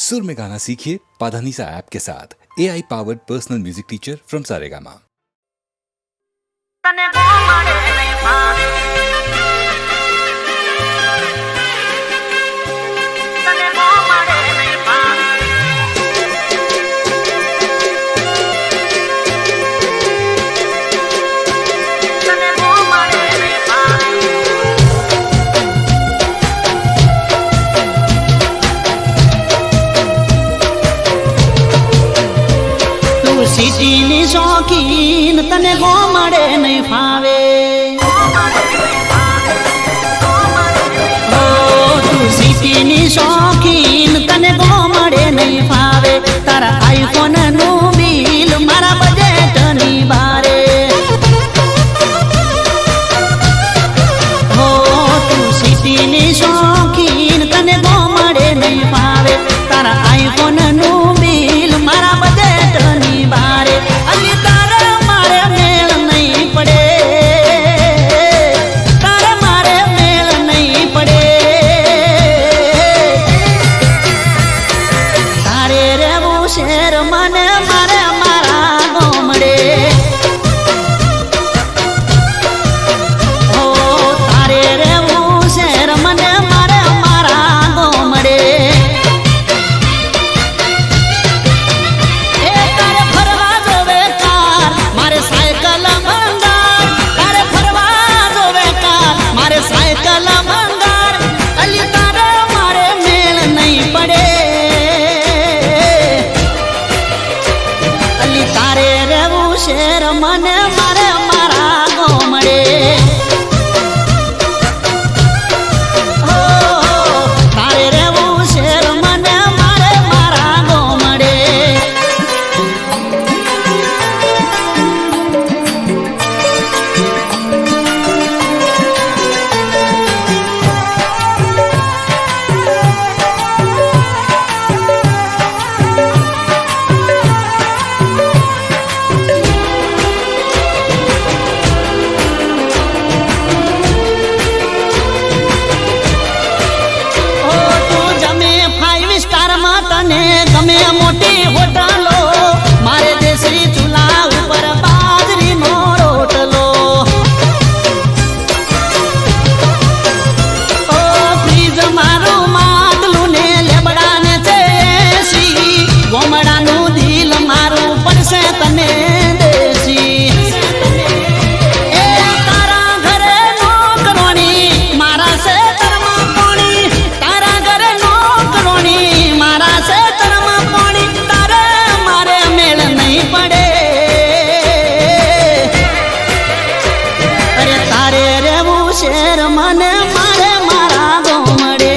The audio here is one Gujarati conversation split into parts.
सुर में गाना सीखिए पाधानीसा ऐप के साथ AI powered personal music teacher from Saregama. सिटीनी शौकीन तने गोमड़े नहीं फावे तू सिटीनी शौकीन तने गोमड़े नहीं फावे तारा आईफोन नु बिल मारा बजेट नी बारे हो तू सिटीनी शौकीन तने गोमड़े नहीं फावे तारा आईफोन नु बिल मारा बजेट नी बारे अली तारे मारे मेल नहीं पड़े तारे मारे मेल नहीं पड़े तारे रे वो शेर मने मारे मारा गोमड़े ओ तारे रे वो शेर मने मारे मारा गोमड़े शेर मने मारे मारा गोमड़े हो तारे रे वो शेर मने मारे मारा गोमड़े गमे मोटी होटलो मारे देसी चूल्हा ऊपर बाजरी नो रोटलो ओ फ्रीज मारो मातलू ने लेबड़ा ने चेसी गोमड़ा नु दिल मारो पड़से तने देसी ए तारा घरे नौकरोनी मारा से कर्मा पानी तारा घरे नौकरोनी मारा से पड़े अरे तारे रे वो शेर मने मारे मारा गोमड़े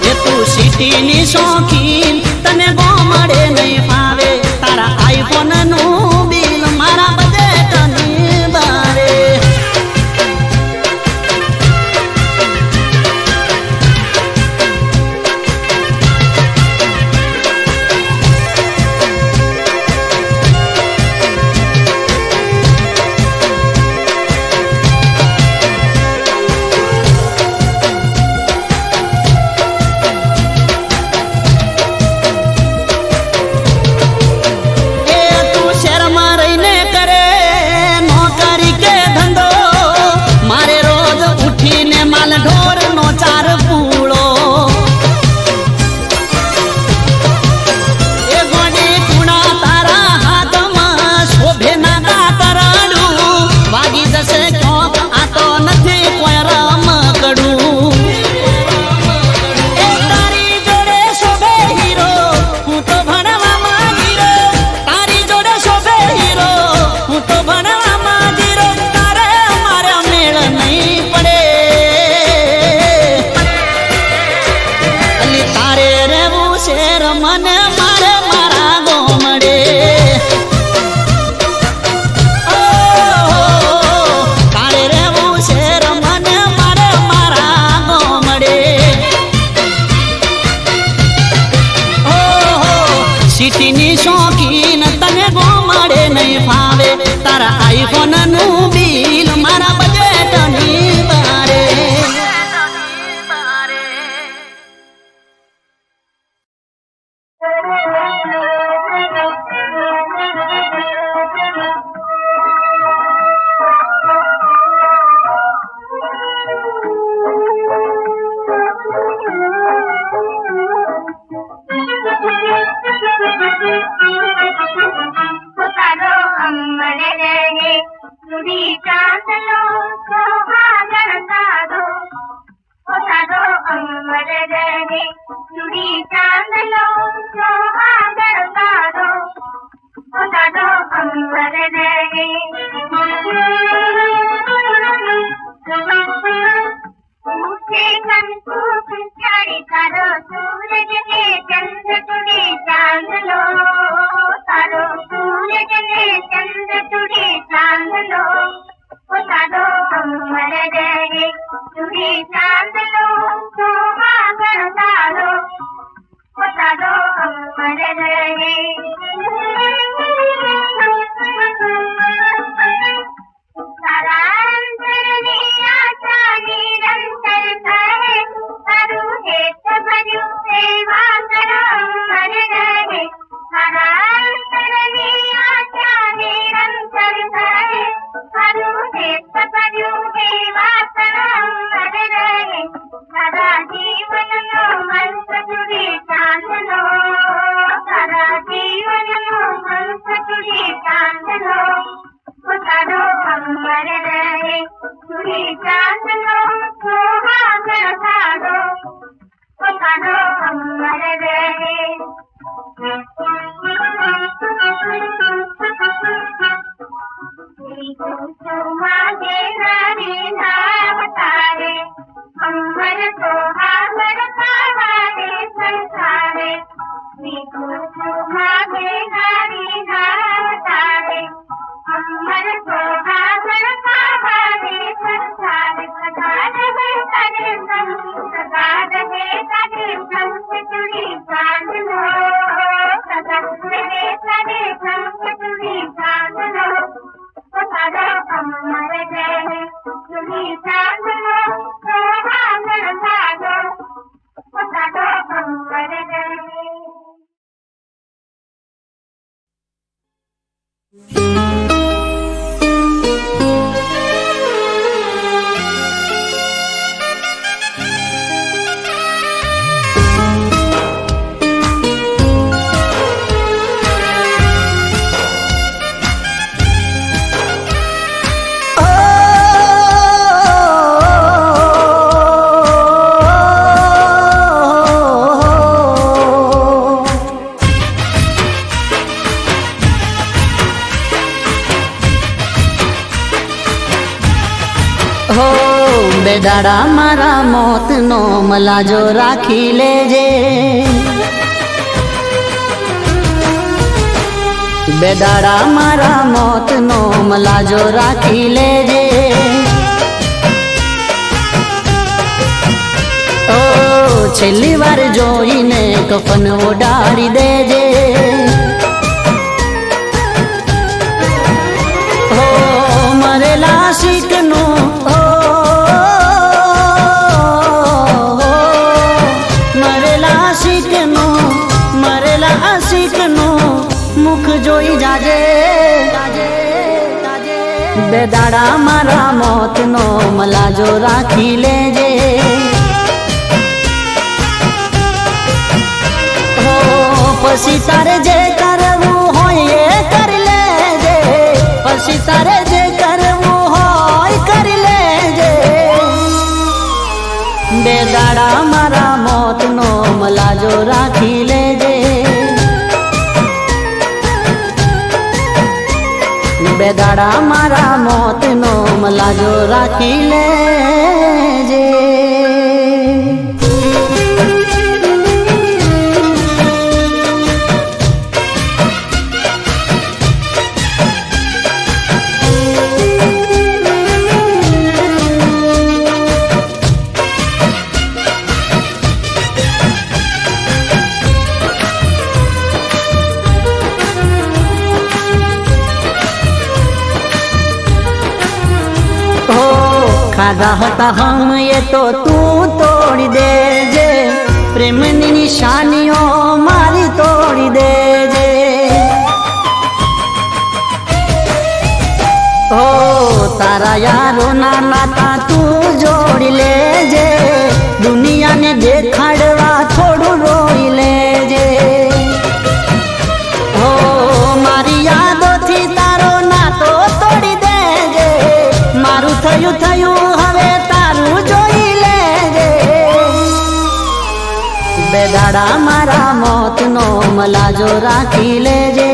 ये तू सिटीनी शौकीन तने गोमड़े नहीं पावे तारा आईफोन नु बिल मारा बजेट नी बारे ढोर नो चार पूड़ो ए गोडी कुणा तारा हाथ में शोभे ना कराडू वागी जसे क्यों आ तो नथी कोई राम कड़ू ए तारी जोड़े शोभे हीरो हूँ तो भणवा मागीरो तारी जोड़े शोभे हीरो हूँ तो भणवा मागीरो तारे मारे मेल नहीं पड़े शेर मने मारे मारा गोमड़े ओ तारे रे वो शेर मने मारे मारा गोमड़े ओ सिटीनी शौकीन तने गोमड़े नहीं फावे तारा आईफोन नु बिल मारा बजेट नी बारे રે ચૂડી ચાંદલો સોહાગણ તારો પોતાનો અંબર રે ઊંચે કંકુ ચારી તારો સૂરજ ને ચંદ્ર ચૂડી ચાંદલો તારો સૂરજ ને ચંદ્ર ચૂડી ચાંદલો પોતાનો અંબર રે ચૂડી ચાંદલો સોહાગણ તારો પોતાનો અંબર રે તારા અંતરની આશા નિરંતર કહે તારું હેત ભર્યું સેવા કરો અંબર રે તારા અંતરની આશા નિરંતર કહે તારું હેત ભર્યું સેવા કરો અંબર રે તારા જીવનનો મંત્ર ચૂડી ચાંદલો તારા જીવનનો મંત્ર ચૂડી ચાંદલો પોતાનો અંબર રે ચૂડી ચાંદલો સોહાગણ તારો પોતાનો અંબર રે માગે નારી નામ તારે અંબર સોહાગણ તારે સંસારે માગે નારી નામ તારે અંબર સોહાગણ તારે સંસારે સદા રહે તારે સંગ સદા રહે તારે સંગ ચૂડી ચાંદલો સદા રહે તારે સંગ ચૂડી ચાંદલો પોતાનો અંબર રે ચૂડી ચાંદલો સોહાગણ તારો પોતાનો અંબર રે બેદાડા મારા મોતનો મલાજો રાખી લેજે બેદાડા મારા મોતનો મલાજો રાખી લેજે ઓ છેલ્લી વાર જોઈને કફન ઓડાડી દેજે ઓ મરેલા શીખનું મુખ જોઈ જાજે બેદાડા મારા મોતનો મલાજો રાખી લેજે હો પછી તારે જે કરવું હોય એ કરી લેજે પછી તારે જે કરવું હોય કરી લેજે બેદાડા મારા મોતનો મલાજો રાખી લેજે બેદાડા મારા મોતનો મલાજો રાખી લેજે ખાધા હતા હમ એ તો તું તોડી દેજે પ્રેમની નિશાનીઓ મારી તોડી દેજે ઓ તારા યારો ના નાતા તું જોડી લેજે દુનિયાને દેખાડવા થોડું રોઈ લેજે ઓ મારી યાદોથી તારો નાતો તોડી દેજે મારું થયું હવે તારું જોઈ લેજે બેદાડા મારા મોતનો મલાજો રાખી લેજે,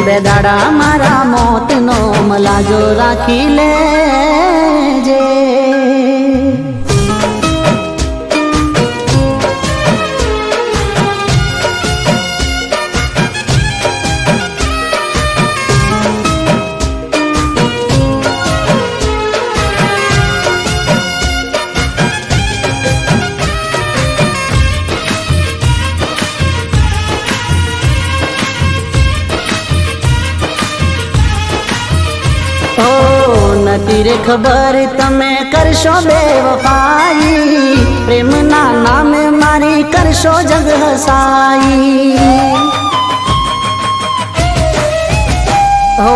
બેદાડા મારા મોતનો મલાજો રાખી લેજે. નથી રે ખબર તમે કરશો બેવફાઈ, પ્રેમના નામે મારી કરશો જગ હસાઈ. હો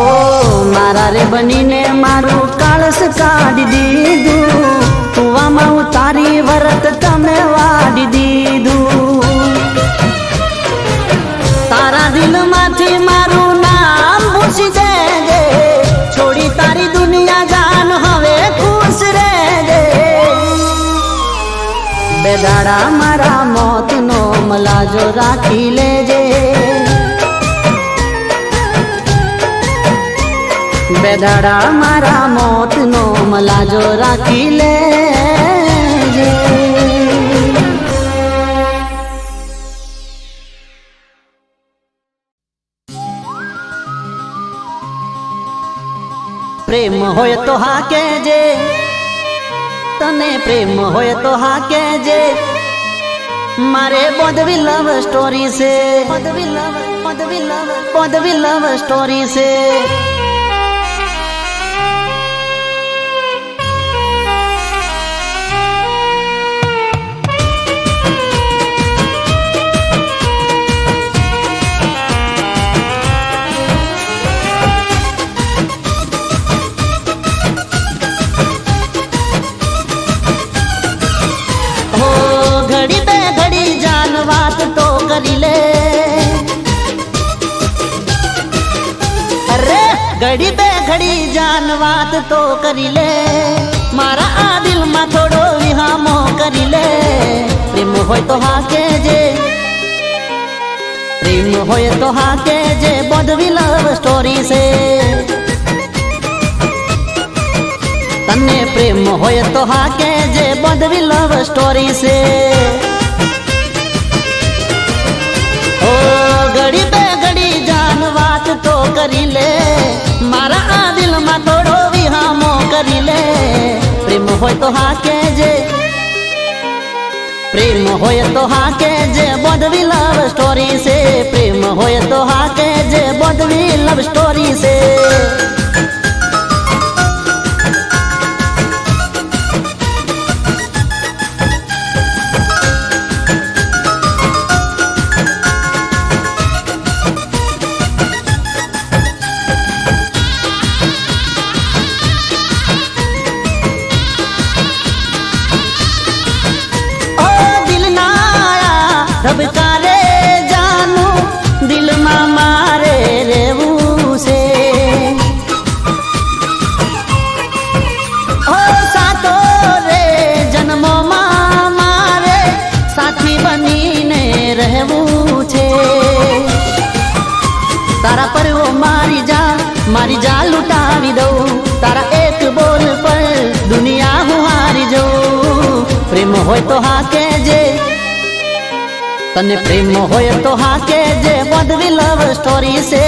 મારા રે બનીને મારું કાળસ કાઢી દીધું, કુવામાં ઉતારી વરત તમે વાડી દીધું. તારા દિલમાંથી મારું નામ ભૂસી દેજે, છોડી તારી દુનિયા જાન હવે ખુશ રહેજે. બેદાડા મારા મોતનો મલાજો રાખી લેજે, બેદાડા મારા મોતનો મલાજો રાખી લેજે. પ્રેમ હોય તો હા કેજે, તને પ્રેમ હોય તો હા કેજે, મારે બોધવી લવ સ્ટોરી છે, બોધવી લવ સ્ટોરી છે. કરી લે અરે ઘડી બે ઘડી જાન વાત તો કરી લે, મારા આ દિલમાં થોડો વિહામો કરી લે. પ્રેમ હોય તો હા કેજે, પ્રેમ હોય તો હા કેજે, બોધવી લવ સ્ટોરી છે. તને પ્રેમ હોય તો હા કેજે, બોધવી લવ સ્ટોરી છે. ઘડી બે ઘડી જાન વાત તો કરી લે, મારા આ દિલમાં થોડો વિહામો કરી લે. પ્રેમ હોય તો હા કેજે, પ્રેમ હોય તો હા કેજે, બોધવી લવ સ્ટોરી છે. પ્રેમ હોય તો હા કેજે, બોધવી લવ સ્ટોરી છે. ધબકારે જાનું દિલમાં મારે રહેવું છે, ઓ સાતો રે જન્મોમાં મારે સાથી બનીને રહેવું છે. તારા પર મારી જા લૂંટાવી દઉં, તારા એક બોલ પર દુનિયા હું હારી જઉં. પ્રેમ હોય તો હા કેજે, તને પ્રેમ હોય તો હા કેજે, બોધવી લવ સ્ટોરી છે.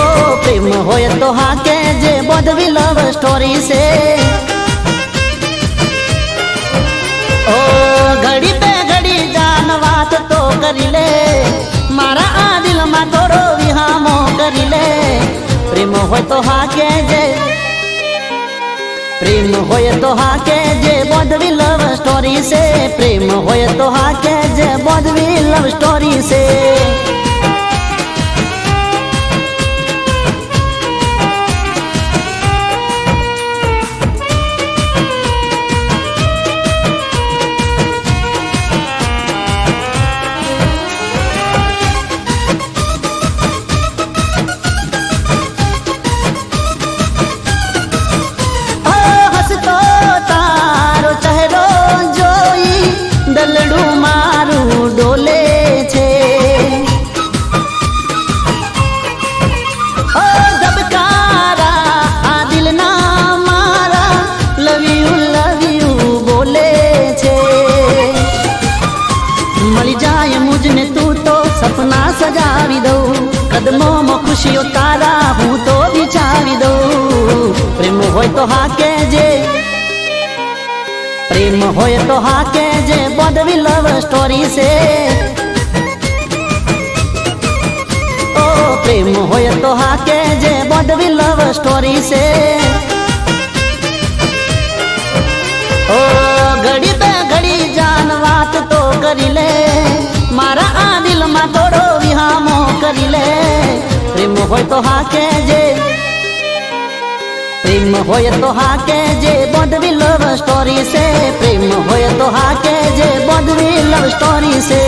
ઓ પ્રેમ હોય તો હા કેજે, બોધવી લવ સ્ટોરી છે. ઓ ઘડી બે ઘડી જાન વાત તો કરી લે, મારા આ દિલમાં થોડો વિહામો કરી લે. પ્રેમ હોય તો હા કેજે, પ્રેમ હોય તો હા કેજે, બોધવી લવ સ્ટોરી છે. પ્રેમ હોય તો હા કેજે, બોધવી લવ સ્ટોરી છે. तो हाके जे, प्रेम होय तो हाके जे बॉडवी लव स्टोरी से। ओ प्रेम होय तो हाके जे बॉडवी लव स्टोरी से। ओ घड़ी पे घड़ी जान बात तो करी ले, मारा आ दिल में थोड़ो विहामो करी ले। प्रेम होय तो हाके जे, प्रेम होय तो हाके जे बॉडवी लव स्टोरी से। प्रेम होय तो हाके जे बॉडवी लव स्टोरी से।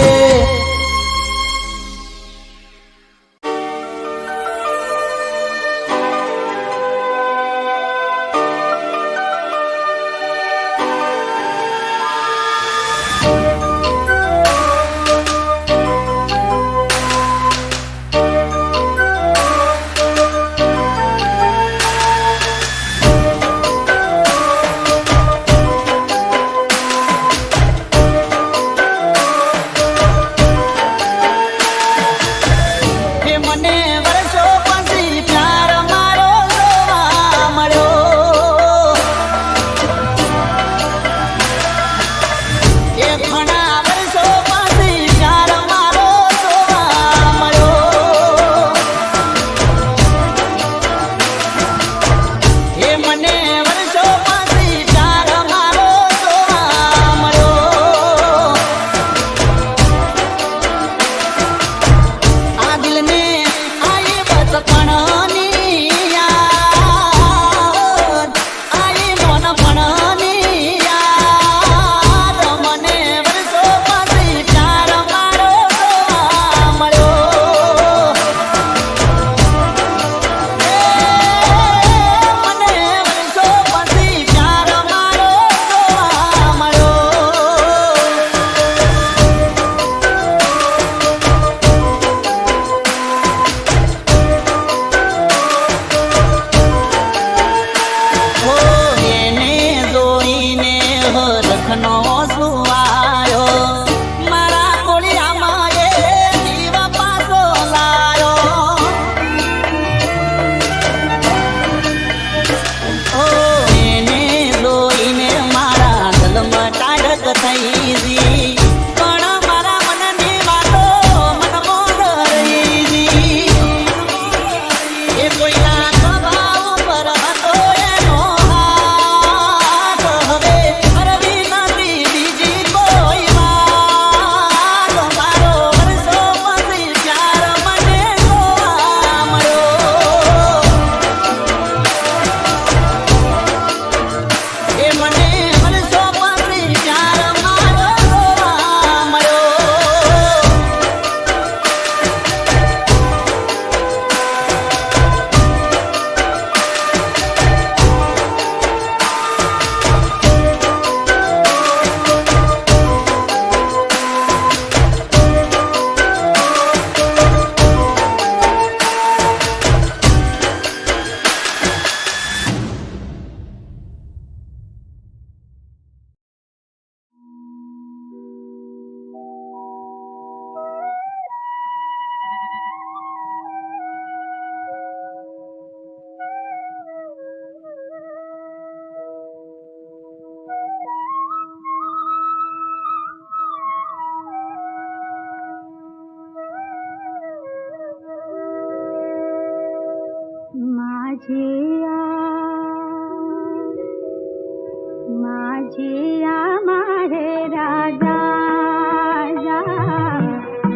माझिया माहे राजा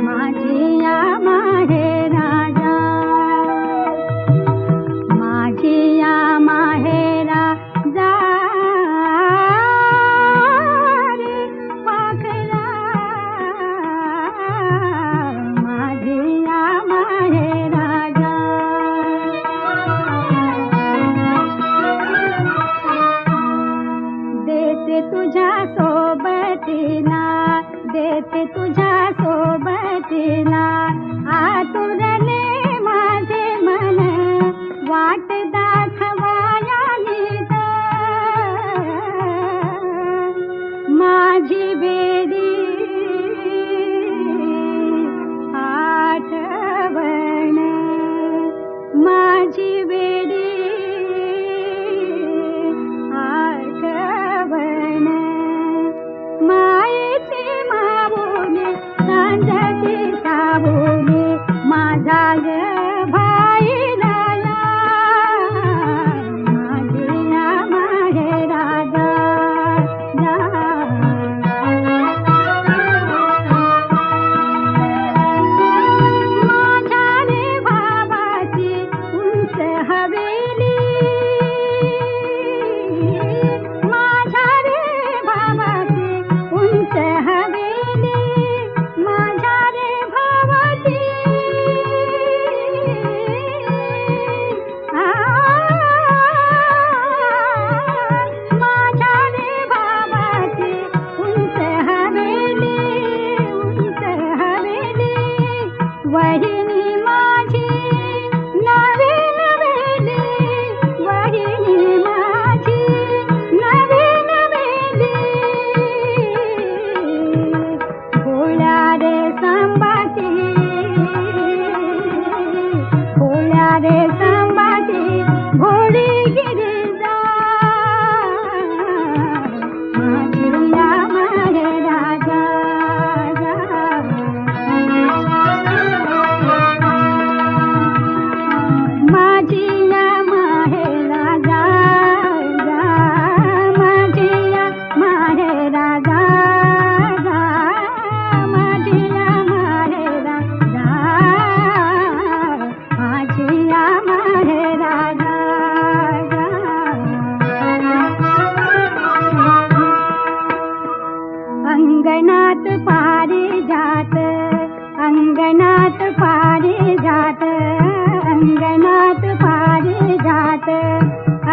माझिया माहे राजा माझिया माहे राजा रे पाखरा माझिया माहे राजा देते तुझ्या सोबतीला देते तुझ्या सोबतीला आतुरले माझे मन वाट दाखवाया नीत माझी बेडी आठवण माझी बेडी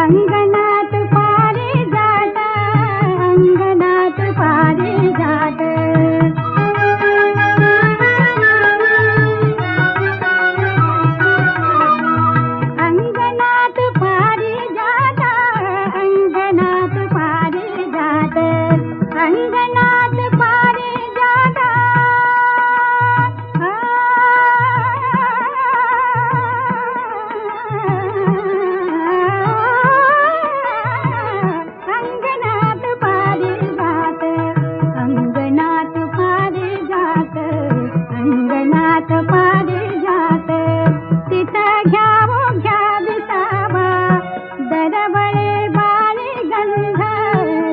अंगणात पारिजात अंगणात पारिजात अंगणात पारिजात अंगणात पारिजात अंगणात पारिजात अंगणात पारिजात अंगणात पारिजात अंगणात पारिजात तिथं घ्यावं घ्या विसावा दरवळे बाळी गंध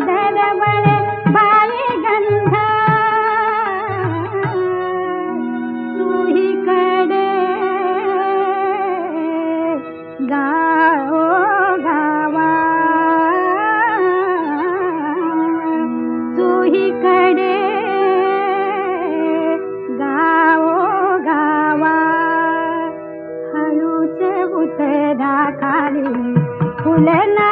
दरवळे बाळी गंध सुहीकडे गाओ गावा सुहीकडे गाओ गावा हळूच उतरा खाली फुलना